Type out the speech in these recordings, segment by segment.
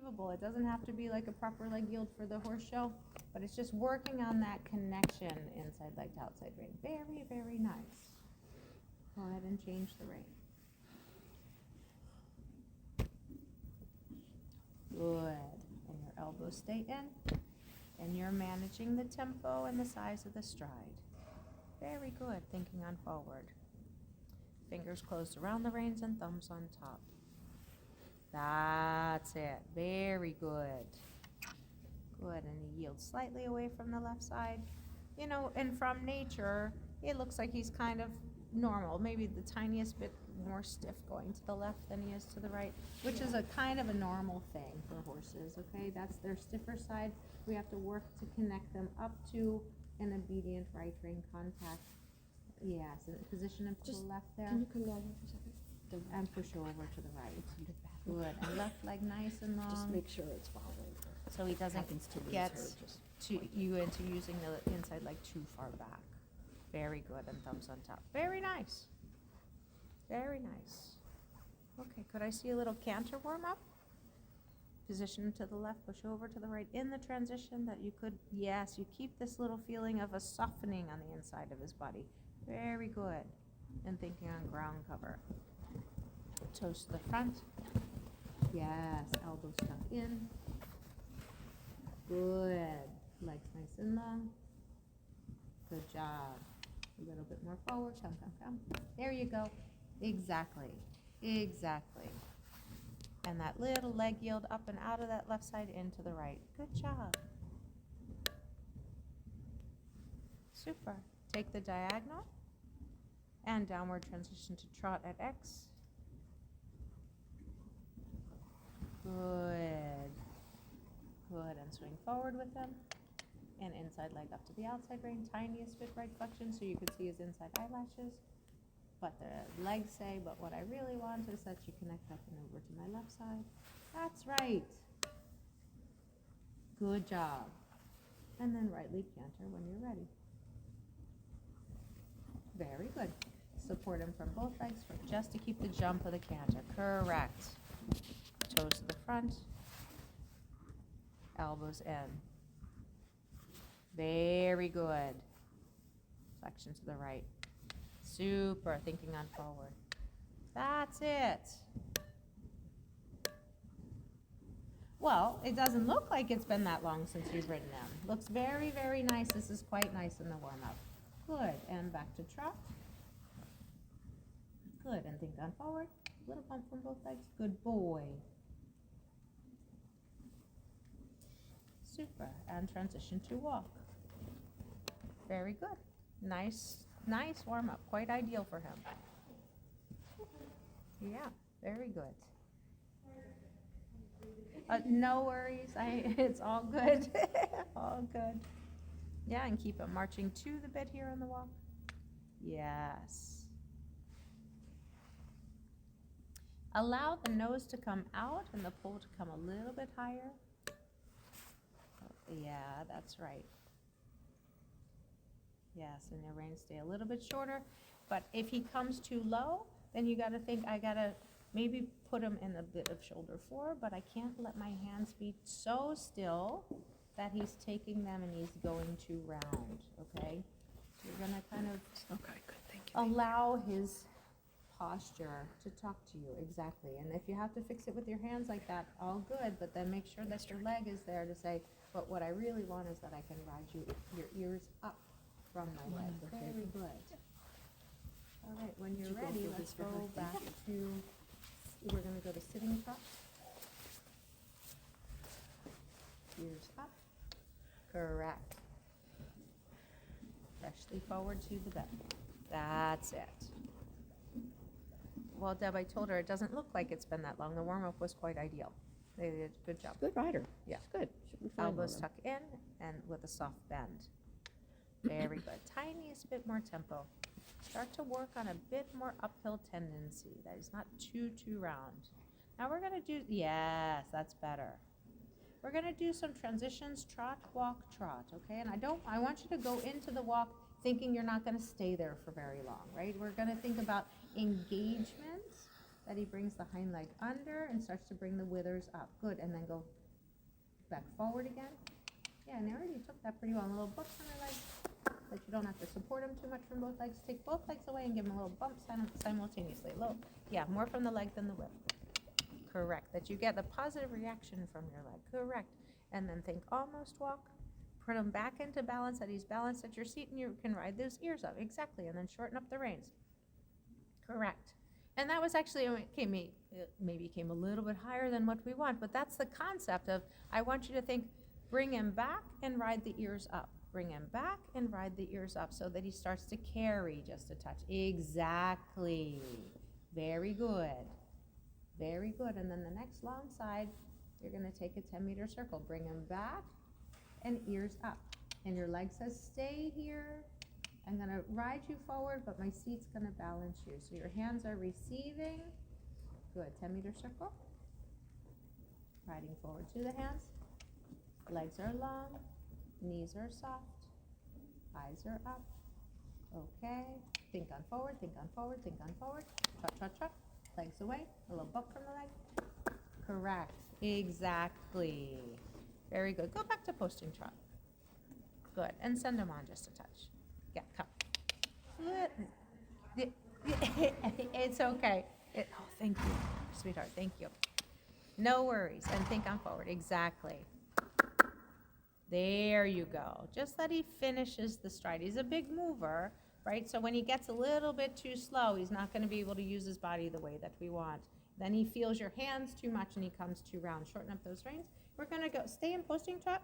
achievable. It doesn't have to be like a proper leg yield for the horse show, but it's just working on that connection inside leg to outside rein. Very, very nice. Go ahead and change the rein. Good. And your elbows stay in. And you're managing the tempo and the size of the stride. Very good. Thinking on forward. Fingers closed around the reins and thumbs on top. That's it. Very good. Good. And he yields slightly away from the left side. You know, and from nature, it looks like he's kind of normal. Maybe the tiniest bit more stiff going to the left than he is to the right, which is a kind of a normal thing for horses, okay? That's their stiffer side. We have to work to connect them up to an obedient right rein contact. Yes, and position him to the left there. Can you come down here for a second? And push over to the right. Good. And left leg nice and long. Just make sure it's following. So he doesn't get you into using the inside leg too far back. Very good. And thumbs on top. Very nice. Very nice. Okay, could I see a little canter warm up? Position to the left, push over to the right in the transition that you could, yes, you keep this little feeling of a softening on the inside of his body. Very good. And thinking on ground cover. Toes to the front. Yes, elbows tucked in. Good. Legs nice and long. Good job. A little bit more forward. Come, come, come. There you go. Exactly. Exactly. And that little leg yield up and out of that left side into the right. Good job. Super. Take the diagonal and downward transition to trot at X. Good. Good. And swing forward with them. And inside leg up to the outside rein. Tiniest bit right flexion so you can see his inside eyelashes. But the legs say, but what I really want is that you connect up and over to my left side. That's right. Good job. And then right lead canter when you're ready. Very good. Support him from both legs for just to keep the jump of the canter. Correct. Toes to the front. Elbows in. Very good. Flexion to the right. Super. Thinking on forward. That's it. Well, it doesn't look like it's been that long since you've ridden them. Looks very, very nice. This is quite nice in the warm-up. Good. And back to trot. Good. And think on forward. Little bump from both legs. Good boy. Super. And transition to walk. Very good. Nice warm-up. Quite ideal for him. Yeah, very good. No worries. It's all good. All good. Yeah, and keep him marching to the bit here on the walk. Yes. Allow the nose to come out and the pull to come a little bit higher. Yeah, that's right. Yes, and the reins stay a little bit shorter. But if he comes too low, then you got to think, I got to maybe put him in a bit of shoulder forward, but I can't let my hands be so still that he's taking them and he's going too round, okay? So you're going to kind of Okay, good, thank you. allow his posture to talk to you, exactly. And if you have to fix it with your hands like that, all good, but then make sure that your leg is there to say, but what I really want is that I can ride your ears up from my leg. Very good. All right, when you're ready, let's go back to, we're going to go to sitting trot. Ears up. Correct. Freshly forward to the bed. That's it. Well, Deb, I told her it doesn't look like it's been that long. The warm-up was quite ideal. They did a good job. Good rider. Yeah. Good. Should be fine. Elbows tuck in and with a soft bend. Very good. Tiniest bit more tempo. Start to work on a bit more uphill tendency. That is not too round. Now we're going to do, yes, that's better. We're going to do some transitions, trot, walk, trot, okay? And I want you to go into the walk thinking you're not going to stay there for very long, right? We're going to think about engagement that he brings the hind leg under and starts to bring the withers up. Good, and then go back forward again. Yeah, and I already took that pretty well. A little bumps on your legs, that you don't have to support him too much from both legs. Take both legs away and give him a little bump simultaneously. Yeah, more from the leg than the whip. Correct, that you get a positive reaction from your leg. Correct. And then think almost walk. Put him back into balance, that he's balanced at your seat, and you can ride those ears up. Exactly, and then shorten up the reins. Correct. And that was actually, it maybe came a little bit higher than what we want, but that's the concept of, I want you to think, bring him back and ride the ears up. Bring him back and ride the ears up so that he starts to carry just a touch. Exactly. Very good. Very good. And then the next long side, you're going to take a 10-meter circle. Bring him back and ears up. And your leg says, stay here. I'm going to ride you forward, but my seat's going to balance you. So your hands are receiving. Good. 10-meter circle. Riding forward to the hands. Legs are long. Knees are soft. Eyes are up. Okay. Think on forward, think on forward, think on forward. Trot, trot, trot. Legs away. A little bump from the leg. Correct. Exactly. Very good. Go back to posting trot. Good. And send them on just a touch. Yeah, come. Good. It's okay. Oh, thank you, sweetheart. Thank you. No worries. And think on forward. Exactly. There you go. Just that he finishes the stride. He's a big mover, right? So when he gets a little bit too slow, he's not going to be able to use his body the way that we want. Then he feels your hands too much and he comes too round. Shorten up those reins. We're going to go stay in posting trot.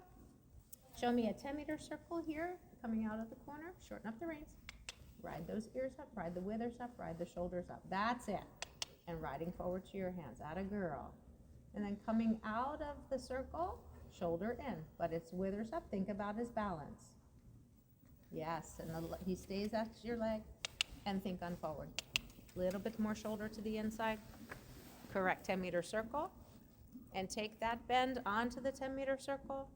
Show me a 10-meter circle here, coming out of the corner. Shorten up the reins. Ride those ears up, ride the withers up, ride the shoulders up. That's it. And riding forward to your hands. Atta girl. And then coming out of the circle, shoulder in, but it's withers up. Think about his balance. Yes, and he stays at your leg, and think on forward. Little bit more shoulder to the inside. Correct. 10-meter circle, and take that bend onto the 10-meter circle.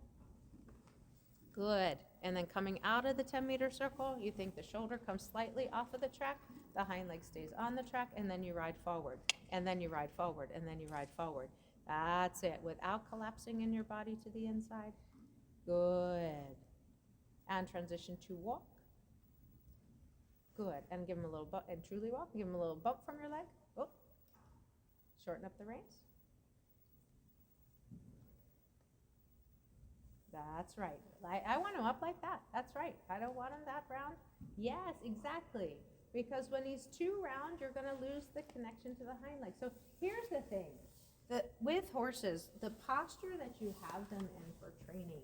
Good. And then coming out of the 10-meter circle, you think the shoulder comes slightly off of the track, the hind leg stays on the track, and then you ride forward, and then you ride forward, and then you ride forward. That's it, without collapsing in your body to the inside. Good. And transition to walk. Good. And give him a little bump, and truly walk. Give him a little bump from your leg. Oh. Shorten up the reins. That's right. I want him up like that. That's right. I don't want him that round. Yes, exactly. Because when he's too round, you're going to lose the connection to the hind leg. So here's the thing. With horses, the posture that you have them in for training,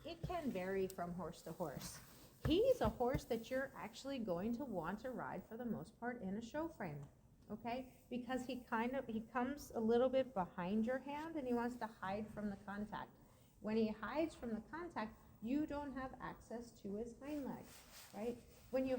it can vary from horse to horse. He's a horse that you're actually going to want to ride for the most part in a show frame, okay? Because he comes a little bit behind your hand and he wants to hide from the contact. When he hides from the contact, you don't have access to his hind legs, right? When you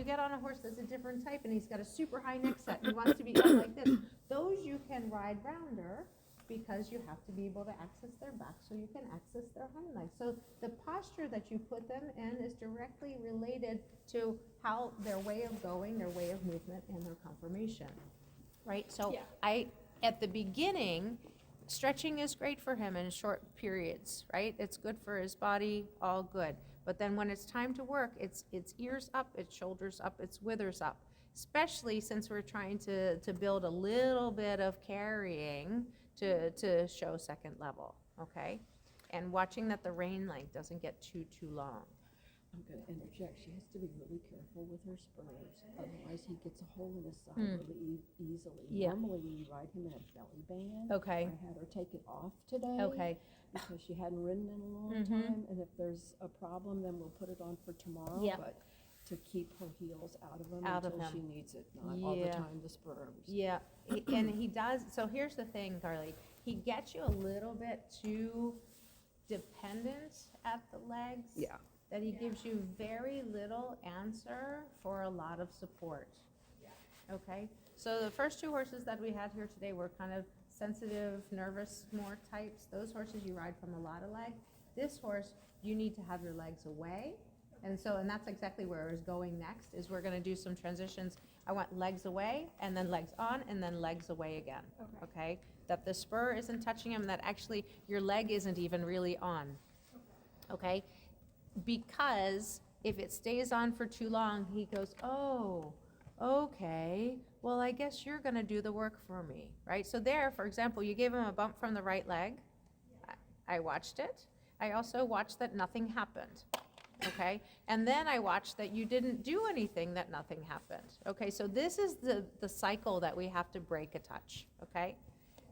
get on a horse that's a different type and he's got a super high neck set and he wants to be up like this, those you can ride rounder because you have to be able to access their back so you can access their hind legs. So the posture that you put them in is directly related to how their way of going, their way of movement, and their conformation, right? So yeah. At the beginning, stretching is great for him in short periods, right? It's good for his body, all good. But then when it's time to work, it's ears up, it's shoulders up, it's withers up. Especially since we're trying to build a little bit of carrying to show second level, okay? And watching that the rein length doesn't get too long. I'm going to interject. She has to be really careful with her spurs. Otherwise, he gets a hole in his side really easily. Yeah. Normally, we ride him in a belly band. Okay. I had her take it off today. Okay. Because she hadn't ridden in a long time. And if there's a problem, then we'll put it on for tomorrow. Yep. But to keep her heels out of him Out of until him. she needs it. Not all the time, the spurs. Yeah. And he does. So here's the thing, Carly. He gets you a little bit too dependent at the legs. Yeah. That he gives you very little answer for a lot of support. Okay? So the first two horses that we had here today were kind of sensitive, nervous, more types. Those horses you ride from a lot of leg. This horse, you need to have your legs away. And that's exactly where I was going next, is we're going to do some transitions I want legs away, and then legs on, and then legs away again, okay? That the spur isn't touching him, that actually your leg isn't even really on, okay? Because if it stays on for too long, he goes, oh, okay, well, I guess you're gonna do the work for me, right? So there, for example, you gave him a bump from the right leg. I watched it. I also watched that nothing happened, okay? And then I watched that you didn't do anything, that nothing happened, okay? So this is the cycle that we have to break a touch, okay?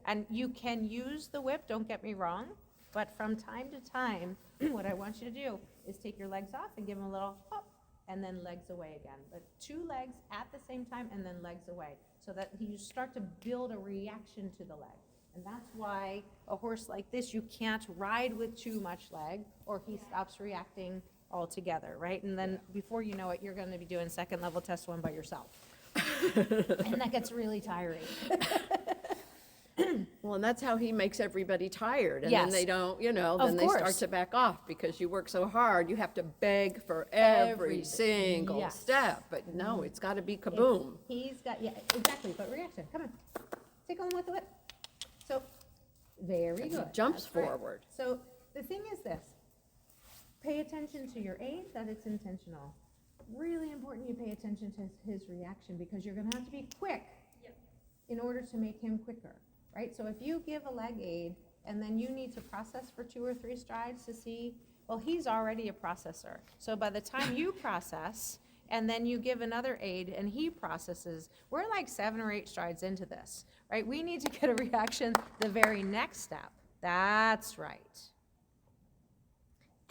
And you can use the whip, don't get me wrong, but from time to time, what I want you to do is take your legs off and give them a little hop, and then legs away again. But 2 legs at the same time, and then legs away, so that you start to build a reaction to the leg. And that's why a horse like this, you can't ride with too much leg, or he stops reacting altogether, right? And then before you know it, you're gonna be doing second level test 1 by yourself. And that gets really tiring. Well, and that's how he makes everybody tired, and Yes. then they don't, then Of they start course. to back off because you work so hard. You have to beg for every Every- single yes. step, but no, it's got to be kaboom. He's got, yeah, exactly, but reaction, come on. Take on with the whip. So, very He good. jumps That's right. forward. So, the thing is this, pay attention to your aid, that it's intentional. Really important you pay attention to his reaction, because you're gonna have to be quick in order to make him quicker, right? So if you give a leg aid, and then you need to process for 2 or 3 strides to see, well, he's already a processor. So by the time you process, and then you give another aid and he processes, we're like 7 or 8 strides into this, right? We need to get a reaction the very next step. That's right.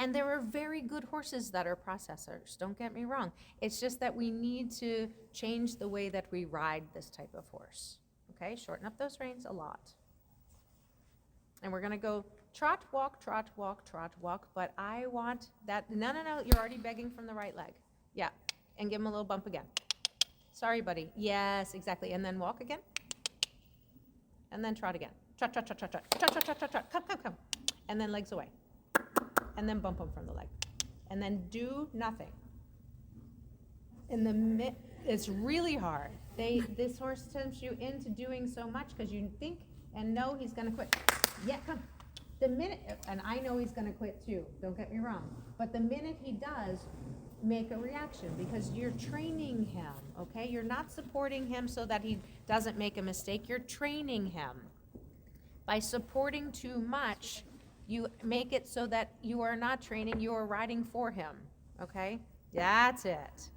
And there are very good horses that are processors, don't get me wrong. It's just that we need to change the way that we ride this type of horse, okay? Shorten up those reins a lot. And we're gonna go trot, walk, but I want that, no, you're already begging from the right leg. Yeah, and give him a little bump again. Sorry, buddy. Yes, exactly. And then walk again. And then trot again. Trot. Come. And then legs away. And then bump them from the leg. And then do nothing. It's really hard. This horse tempts you into doing so much because you think and know he's gonna quit. Yeah, come. The minute, and I know he's gonna quit too, don't get me wrong, but the minute he does, make a reaction, because you're training him, okay? You're not supporting him so that he doesn't make a mistake, you're training him. By supporting too much, you make it so that you are not training, you are riding for him, okay? That's it.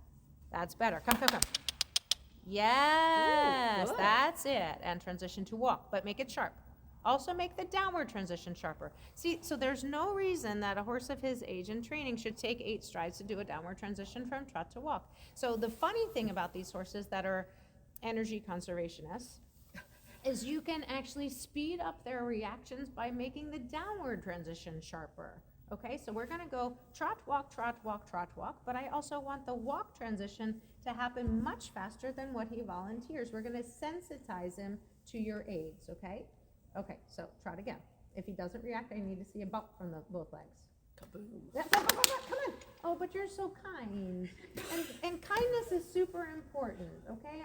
That's better. Come. Yes, Ooh, good. that's it. And transition to walk, but make it sharp. Also make the downward transition sharper. See, so there's no reason that a horse of his age and training should take 8 strides to do a downward transition from trot to walk. So the funny thing about these horses that are energy conservationists is you can actually speed up their reactions by making the downward transition sharper. Okay, so we're gonna go trot, walk, but I also want the walk transition to happen much faster than what he volunteers. We're gonna sensitize him to your aids, okay? Okay, so trot again. If he doesn't react, I need to see a bump from both legs. Kaboom. Yeah, come on. Oh, but you're so kind. And kindness is super important, okay?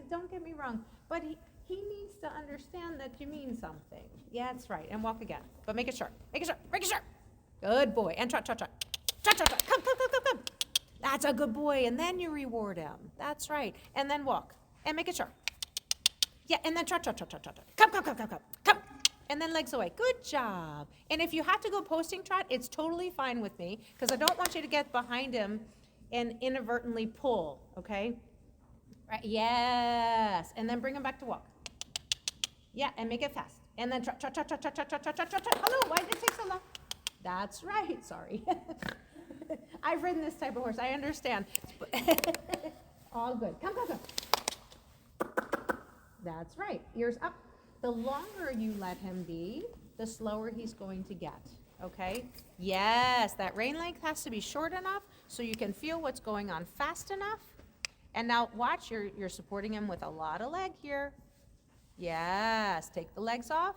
Don't get me wrong, but he needs to understand that you mean something. Yeah, that's right. And walk again. But make it sharp. Make it sharp. Good boy. And trot. Trot. Come. That's a good boy. And then you reward him. That's right. And then walk. And make it sharp. Yeah, and then trot. Come. And then legs away. Good job. And if you have to go posting trot, it's totally fine with me, because I don't want you to get behind him and inadvertently pull, okay? Right, yes. And then bring him back to walk. Yeah, and make it fast. And then trot. Hello, why did it take so long? That's right, sorry. I've ridden this type of horse, I understand. All good. Come. That's right, ears up. The longer you let him be, the slower he's going to get, okay? Yes, that rein length has to be short enough so you can feel what's going on fast enough. And now watch, you're supporting him with a lot of leg here. Yes, take the legs off.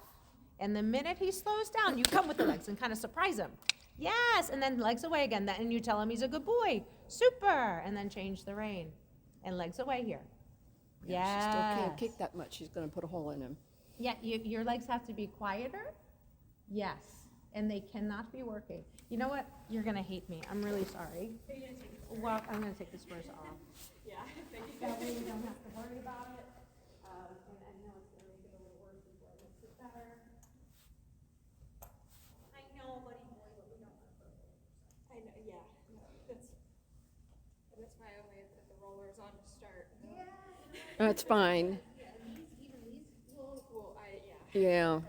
And the minute he slows down, you come with the legs and kind of surprise him. Yes, and then legs away again. And you tell him he's a good boy. Super. And then change the rein. And legs away here. Yeah, she still can't Yes. kick that much. She's gonna put a hole in him. Yeah, your legs have to be quieter. Yes, and they cannot be working. You know what? You're gonna hate me. I'm really sorry. Well, I'm gonna take the spurs off. Yeah, thank you. That way we don't have to worry about it. And I know it's gonna make it a little worse before it makes it better. I know, buddy boy, but we don't want to put it. I know, yeah, no, that's why I only put the rollers on to start. That's fine. Yeah, even these will. Well, Yeah.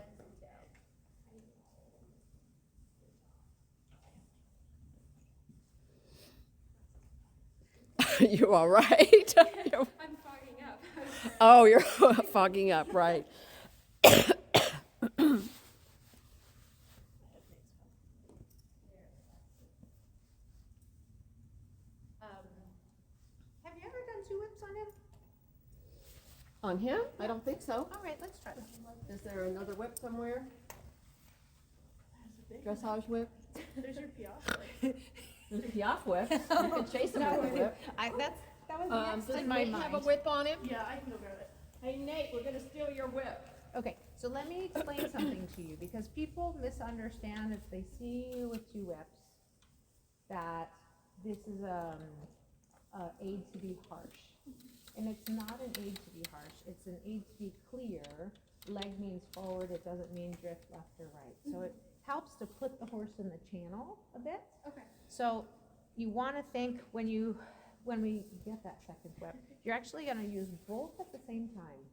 You all right? I'm fogging up. Oh, you're fogging up, right. Have you ever done 2 whips on him? On him? I don't think so. All right, let's try this. Is there another whip somewhere? Dressage whip? There's your Piaf. There's a Piaf whip. You can chase him with a whip. That was next Does in my Nate have a mind. whip on him? Yeah, I can go grab it. Hey Nate, we're gonna steal your whip. Okay, so let me explain something to you, because people misunderstand if they see you with 2 whips, that this is a aid to be harsh. And it's not an aid to be harsh, it's an aid to be clear. Leg means forward, it doesn't mean drift left or right. So it helps to put the horse in the channel a bit. Okay. So you want to think when we get that second whip, you're actually going to use both at the same time.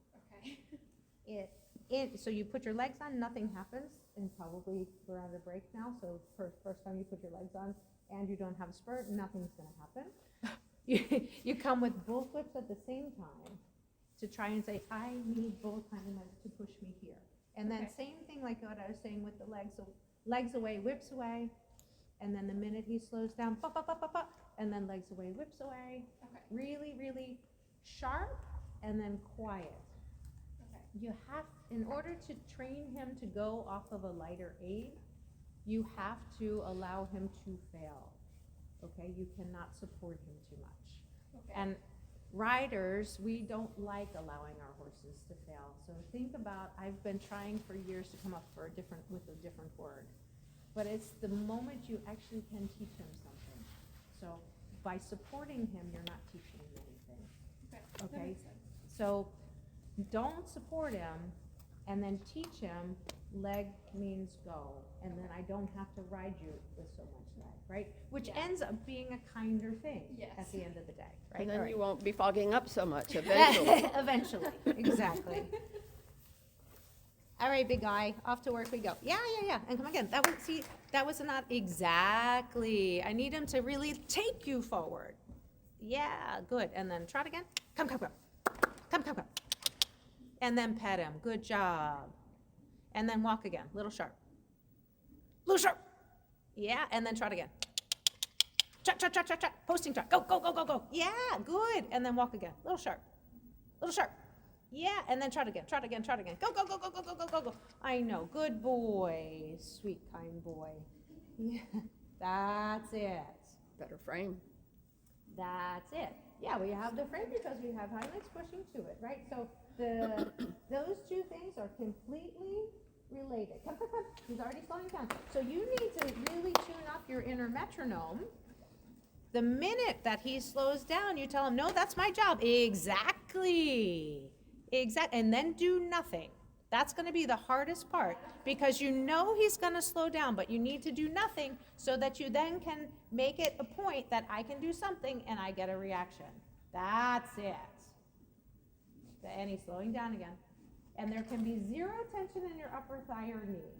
Okay. So you put your legs on, nothing happens, and probably we're on a break now, so first time you put your legs on and you don't have a spurt, nothing's gonna happen. You come with both whips at the same time to try and say, I need both hind legs to push me here. And then Okay. same thing like what I was saying with the legs, so legs away, whips away, and then the minute he slows down, pop, pop, pop, pop, pop, and then legs away, whips away. Okay. Really, really sharp and then quiet. Okay. You have, in order to train him to go off of a lighter aid, you have to allow him to fail, okay? You cannot support him too much. Okay. And riders, we don't like allowing our horses to fail. So think about, I've been trying for years to come up with a different word. But it's the moment you actually can teach him something. So by supporting him, you're not teaching him anything. Okay. That Okay. makes sense. So don't support him and then teach him leg means go, and then I don't have to ride you with so much leg, right? Which Yeah. ends up being a kinder thing Yes. at the end of the day, right? And then All right. you won't be fogging up so much eventually. Eventually, exactly. All right, big guy, off to work we go. Yeah, and come again. That was not exactly. I need him to really take you forward. Yeah, good. And then trot again. Come. Come. And then pet him. Good job. And then walk again. Little sharp. Yeah, and then trot again. Trot. Posting trot. Go. Yeah, good. And then walk again. Little sharp. Yeah, and then trot again. Go. I know. Good boy. Sweet, kind boy. Yeah, that's it. Better frame. That's it. Yeah, we have the frame because we have hind legs pushing to it, right? So those 2 things are completely related. Come. He's already slowing down. So you need to really tune up your inner metronome. The minute that he slows down, you tell him, no, that's my job. Exactly. And then do nothing. That's going to be the hardest part because you know he's going to slow down, but you need to do nothing so that you then can make it a point that I can do something and I get a reaction. That's it. And he's slowing down again. And there can be 0 tension in your upper thigh or knee.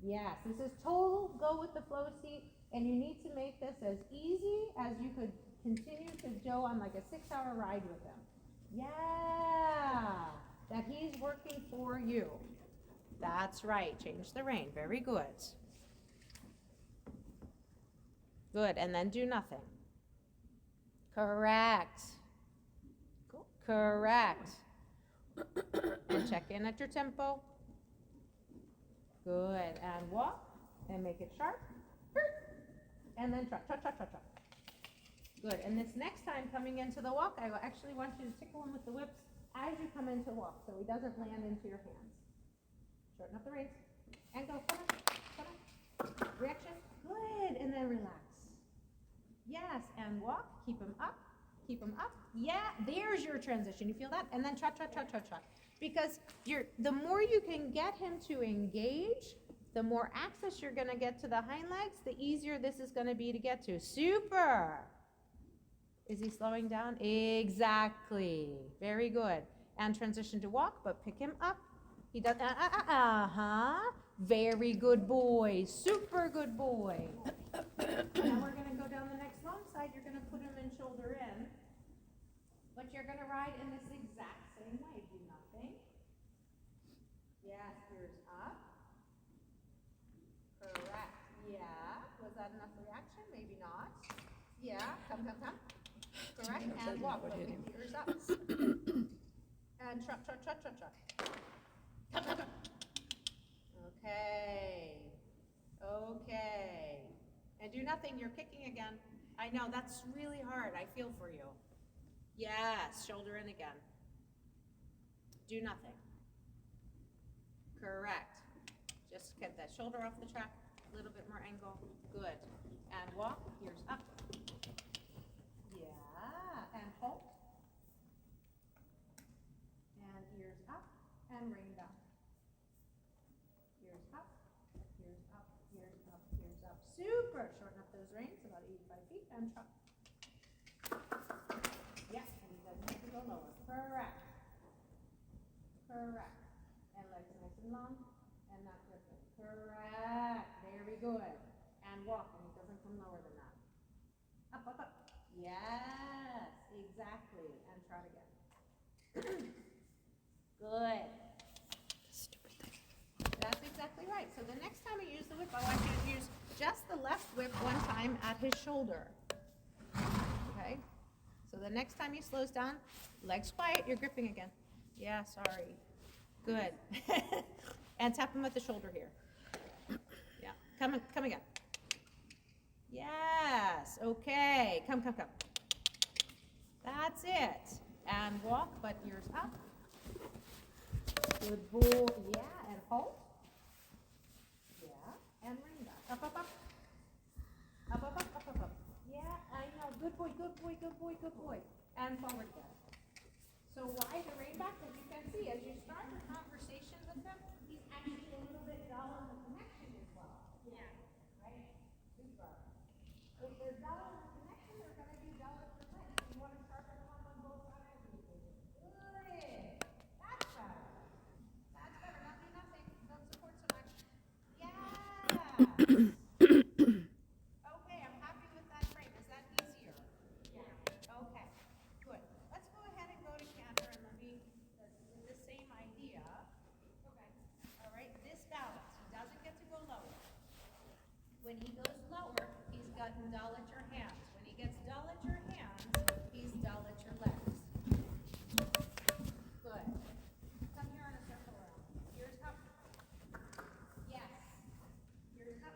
Yes, this is total go with the flow seat, and you need to make this as easy as you could continue to go on like a 6-hour ride with him. Yeah, that he's working for you. That's right, change the rein, very good. Good, and then do nothing. Correct. And check in at your tempo. Good, and walk, and make it sharp. And then trot. Good, and this next time coming into the walk, I actually want you to tickle him with the whips as you come into walk, so he doesn't land into your hands. Shorten up the reins, and go, come on. Reaction, good, and then relax. Yes, and walk, keep him up. Yeah, there's your transition, you feel that? And then trot. Because the more you can get him to engage, the more access you're gonna get to the hind legs, the easier this is gonna be to get to. Super! Is he slowing down? Exactly. Very good. And transition to walk, but pick him up. He does, Very good boy. Super good boy. Now we're gonna go down the next long side. You're gonna put him in shoulder in. But you're gonna ride in this exact same way. Do nothing. Yes, ears up. Correct. Yeah. Was that enough reaction? Maybe not. Yeah. Come. Correct. And walk. But with the ears up. And trot. Come. Okay. And do nothing. You're kicking again. I know. That's really hard. I feel for you. Yes. Shoulder in again. Do nothing. Correct. Just get that shoulder off the track. A little bit more angle. Good. And walk. Ears up. Yeah. And hold. And ears up. And rain down. Ears up. Super. Shorten up those reins, about 85 feet, and trot. Yeah, and he doesn't have to go lower. Correct. And legs nice and long, and not gripping. Correct. Very good. And walk, and he doesn't come lower than that. Up. Yes, exactly. And trot again. Good. That's exactly right. So the next time you use the whip, I want you to use just the left whip one time at his shoulder. Okay? So the next time he slows down, legs quiet, you're gripping again. Yeah, sorry. Good. And tap him at the shoulder here. Yeah. Come again. Yes. Okay. Come. That's it. And walk, but ears up. Good boy. Yeah, and hold. Yeah, and ring back. Up. Up. Yeah, I know. Good boy. And forward again. So why the rein back? As you can see, as you start the conversation with them, he's actually a little bit dull on the connection as well. Yeah. Right? Super. If they're dull on the connection, they're going to be dull at the legs. You want to sharpen them up on both sides. Good. That's better. Not do nothing. Don't support so much. Yeah. Okay, I'm happy with that frame. Is that easier? Yeah. Okay, good. Let's go ahead and go to canter and let me, the same idea. Okay. All right, this balance. He doesn't get to go lower. When he goes lower, he's gotten dull at your hands. When he gets dull at your hands, he's dull at your legs. Good. Come here on a circle around. Ears up. Yes. Ears up.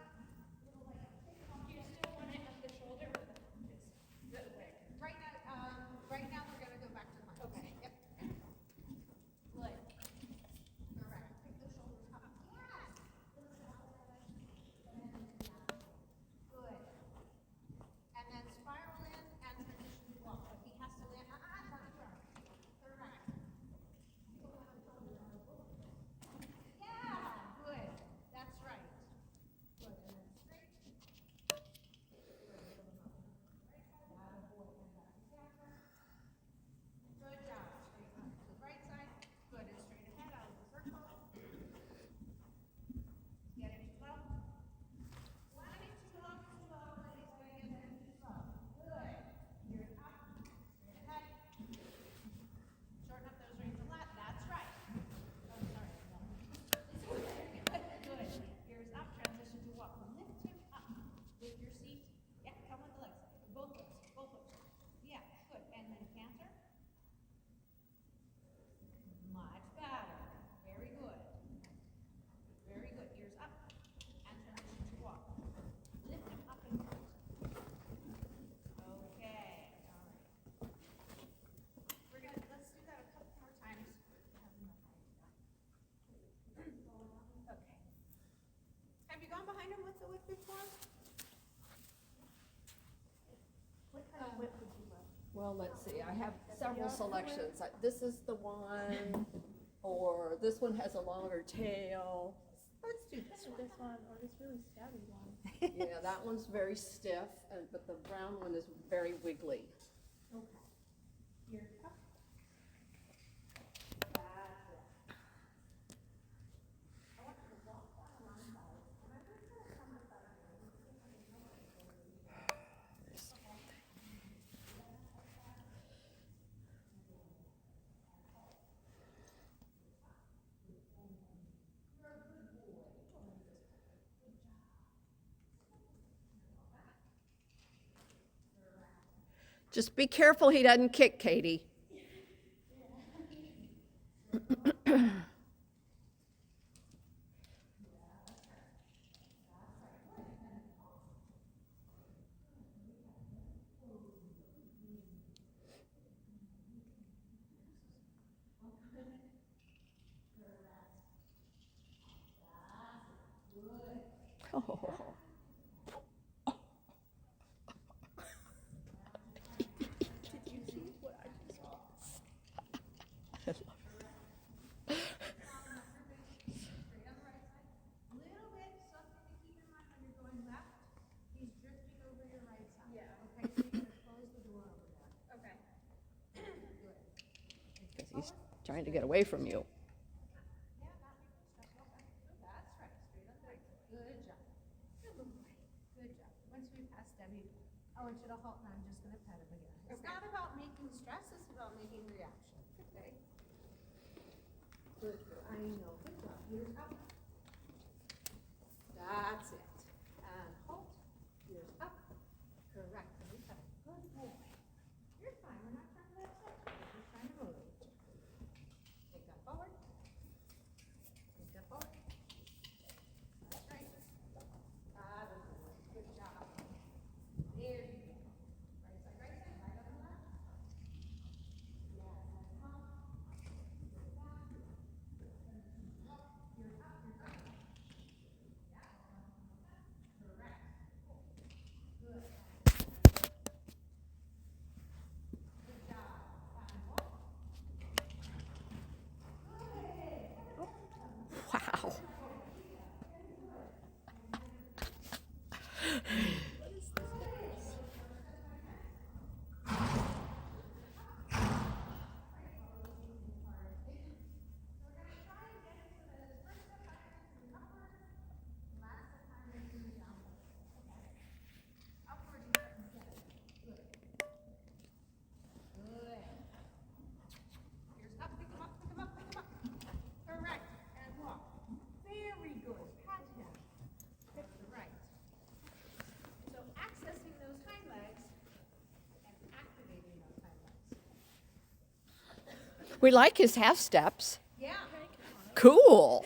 with the whip before? What kind of whip would you like? Well, let's see, I have several selections. This is the one, or this one has a longer tail. Let's do this Or one. this one, or this really stubby one. Yeah, that one's very stiff, but the brown one is very wiggly. Okay. Here, up. That's it. I want you to walk down one side, and I'm just gonna come up that way. Just be careful he doesn't kick, Katie. Oh. Did you see what I just saw? Little bit, something to keep in mind when you're going left, he's drifting over your right side. Yeah. Okay, so you're gonna close the door over there. Okay. Good. Because he's trying to get away from you. Yeah, not making stress, okay. That's right, straight on the right. Good job. Good boy. Good job. Once we pass Debbie, I want you to halt and I'm just gonna pet him again. It's Okay. not about making stress, it's about making reaction, okay? Good, I know, good job. Ears up. That's it. And halt. Ears up. Correct. And we pet him. Good boy. You're fine, we're not trying to upset you, we're just trying to motivate you. Take that forward. Take that forward. That's right. That is good. Good job. There you go. Right side, right on the left. Yes, and come. Good back. Up, you're up, you're up. Yeah. Correct. Good. Good job. And walk. Wow. Upward you start instead. Good. Good. Ears up, pick 'em up, pick 'em up, pick 'em up. Correct. And walk. Very good. Pat him. Hip to right. So accessing those hind legs and activating those hind legs. We like his half steps. Yeah. Cool.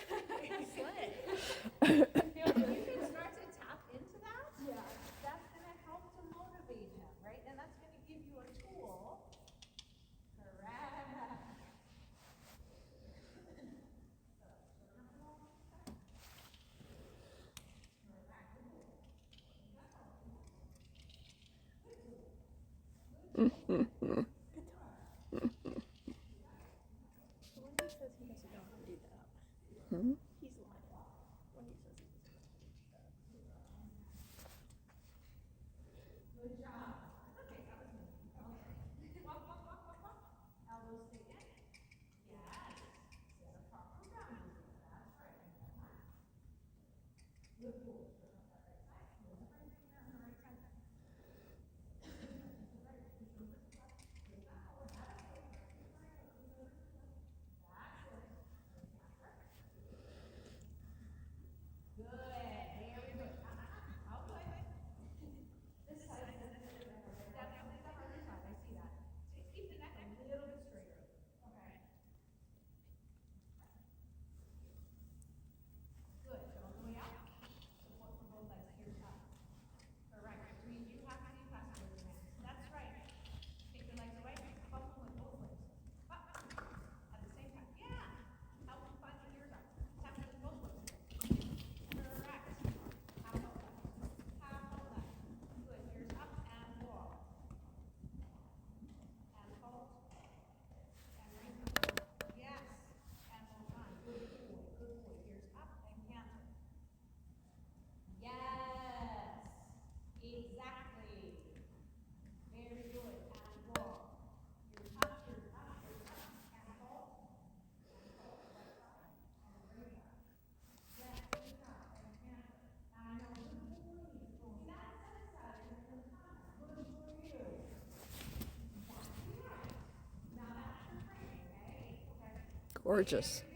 If you can start to tap into that, that's gonna help to motivate him, right? And that's gonna give you a tool. Correct. When he says he doesn't know how to do that, Hmm? he's lying. When he says he doesn't know. Good job. Okay, that was me. Okay. Walk, walk, walk, walk, walk. Elbows stay in. Yes. Set a proper grounding. That's right. Good boy. Right side. Move the right finger on the right side. Good, very good. Oh, wait, wait. This side, definitely the harder side, I see that. So keep the neck a little bit straighter. Okay. Good, go all the way out. Support Gorgeous.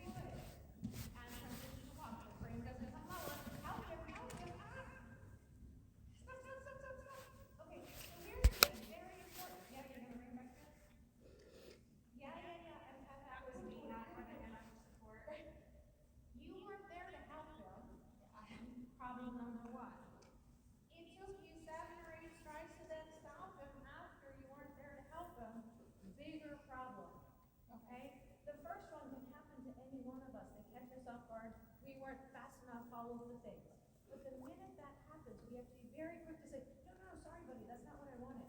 You weren't there to help him. Problem number one. It took you 7 or 8 tries to then stop him after you weren't there to help him. Bigger problem. Okay? The first one can happen to any one of us. They catch us off guard. We weren't fast enough, all of the things. But the minute that happens, we have to be very quick to say, no, no, sorry, buddy, that's not what I wanted.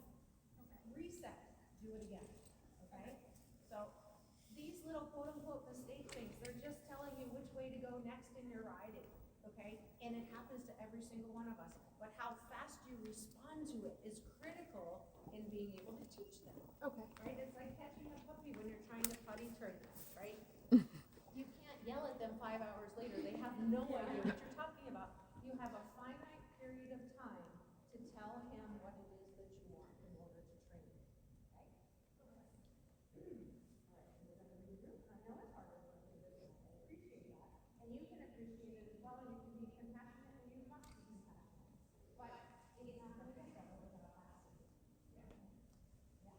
Okay. Reset. Do it again. Okay? So these little quote unquote mistake things, they're just telling you which way to go next in your riding. Okay? And it happens to every single one of us. But how fast you respond to it is critical in being able to teach them. Okay. Right? It's like catching a puppy when you're trying to potty train them, right? You can't yell at them 5 hours later. They have no idea what you're talking about. You have a finite period of time to tell him what it is that you want in order to train him. Okay? All right, we're gonna regroup. I know it's hard to work with this. I appreciate that. And you can appreciate it as well, and you can be compassionate, and you must be compassionate. But it's not gonna get better without asking. Yeah.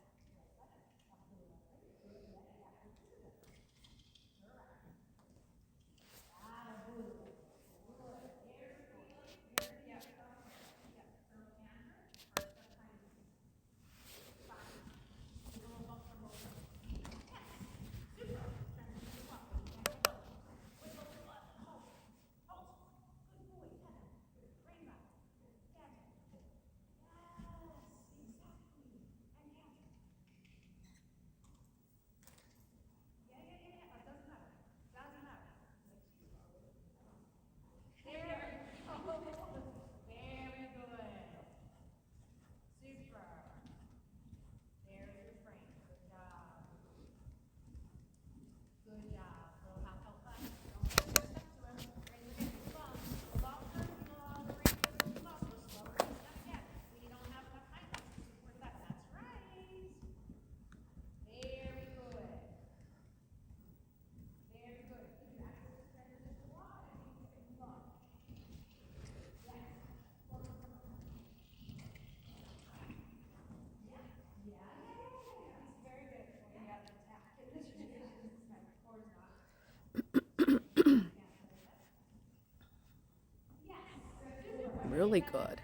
Really good.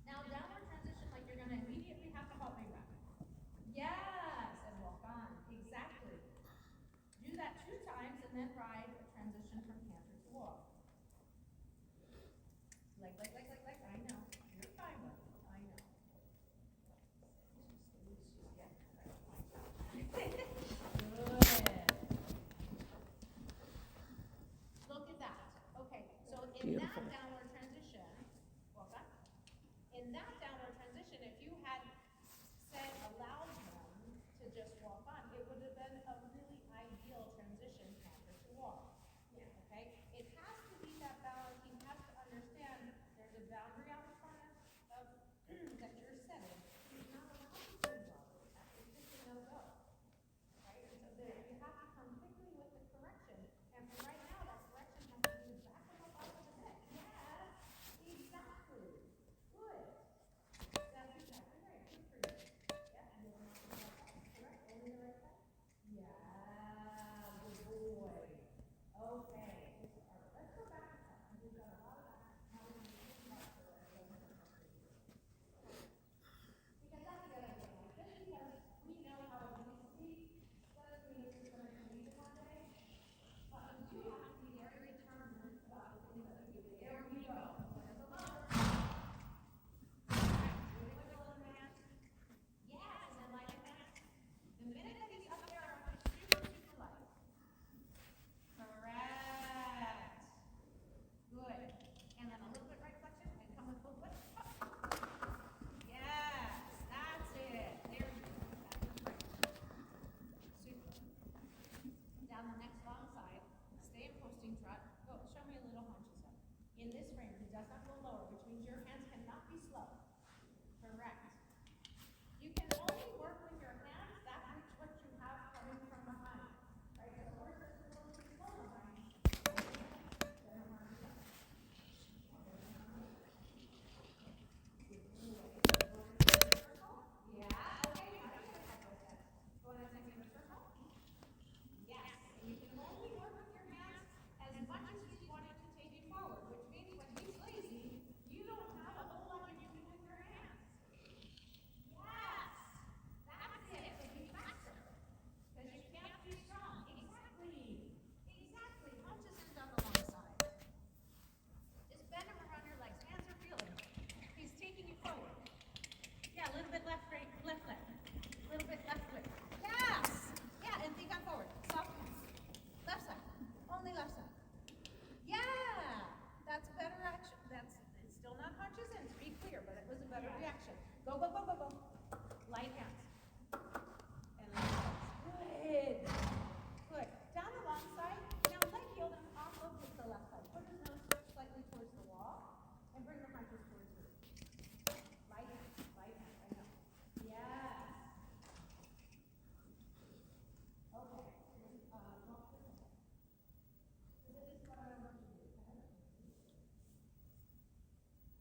Now downward transition, like you're gonna immediately have to halt way back. Yes, and walk on, exactly. Do that 2 times and then ride a transition from canter to walk. Like, I know. You're fine, buddy. I know. Good. Look at that. Okay, so in Beautiful. that downward transition, walk on. In that downward transition, if you had said allowed him to just walk on, it would have been a really ideal transition canter to walk. Yeah. Okay? It has to be that balance. He has to understand there's a boundary out in front of that you're setting. He's not allowed to do well. It's just a no-go. Right? And so there, you have to come quickly with the correction. And for right now, that correction has to be back him up off of the neck. Yes, exactly. Good. left up a little lower, which means your hands cannot be slow. Correct. You can only work with your hands that which what you have coming from behind. Right? The horse is supposed to be slow behind. Yeah, okay, now you can have those hands. Go on and take me in a circle. Yes, and you can only work with your hands as much as he's wanting to take you forward, which means when he's lazy, you don't have a whole lot you can do with your hands. Yes, that's it, so be faster, because you can't be strong. Exactly, exactly. Hunches in down the long side. Just bend them around your legs, hands are feeling. He's taking you forward. Yeah, a little bit left, right, left, left. A little bit left, left. Yes! Yeah, and think on forward. Soft hands. Left side. Only left side. Yeah! That's a better action. It's still not hunches in, to be clear, but it was a better reaction. Go, go, go, go, go. Light hands. And left sides. Good. Good. Down the long side. Now leg heel them off of the left side. Put his nose slightly towards the wall and bring the hunches towards you. Light hands, I know. Yes. Okay. Walk this way. Because it is what I want you to do.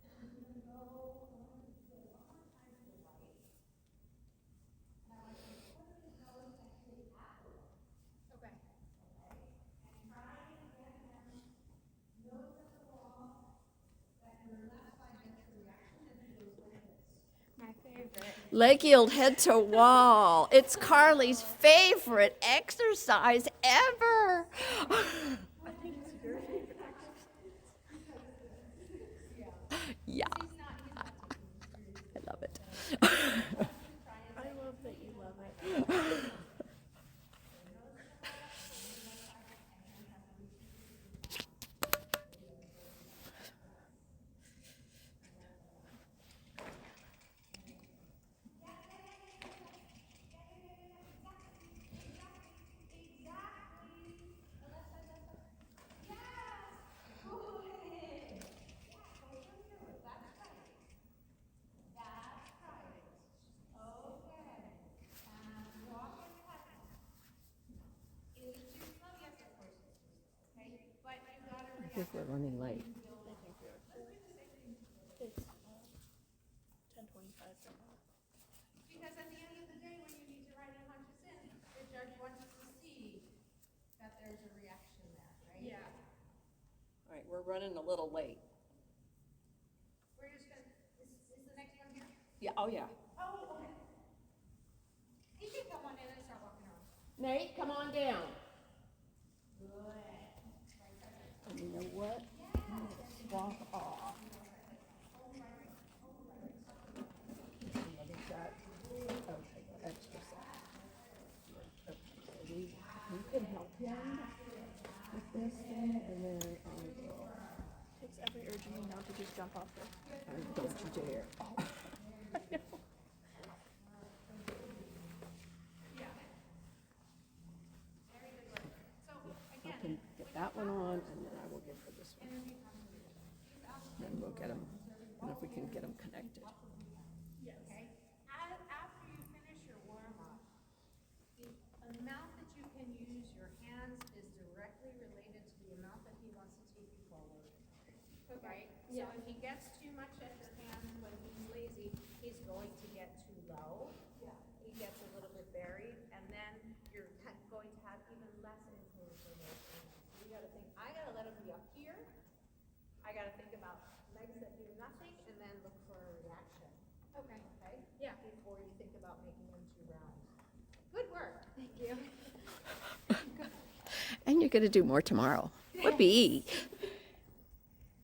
I'm going to go one more time to the right. And I want you to put his nose actually at the wall. Okay. Okay? And try and get him nose at the wall, that your left side gets the reaction and he goes like this. My favorite. Leg yield head to wall. It's Carly's favorite exercise ever. Yeah, I love it. I love that you love it. I think we're running late. It's 10:25 right now. Because at the end of the day, when you need to write in hunches in, the judge wants to see that there's a reaction there, right? Yeah. All right, we're running a little late. We're just gonna, is the next one here? Yeah, oh yeah. Oh, okay. He can come on in and start walking around. Nate, come on down. Good. And you know what? Walk off. What is that? Okay, exercise. Okay, so we can help him with this thing, and then I will. Takes every urge in me now to just jump off her. Don't you dare. Oh. I can get that one on, and then I will give her this one. Then we'll get them, and if we can get them connected. Okay? After you finish your warm-up, the amount that you can use your hands is directly related to the amount that he wants to take you forward. Right? So if he gets too much at your hands when he's lazy, he's going to get too low. He gets a little bit buried, and then you're going to have even less influence in those hands. So you gotta think, I gotta let him be up here. I gotta think about legs that do nothing, and then look for a reaction. Okay. Okay? Yeah. Before you think about making them too round. Good work. Thank you. And you're gonna do more tomorrow. Whoopee.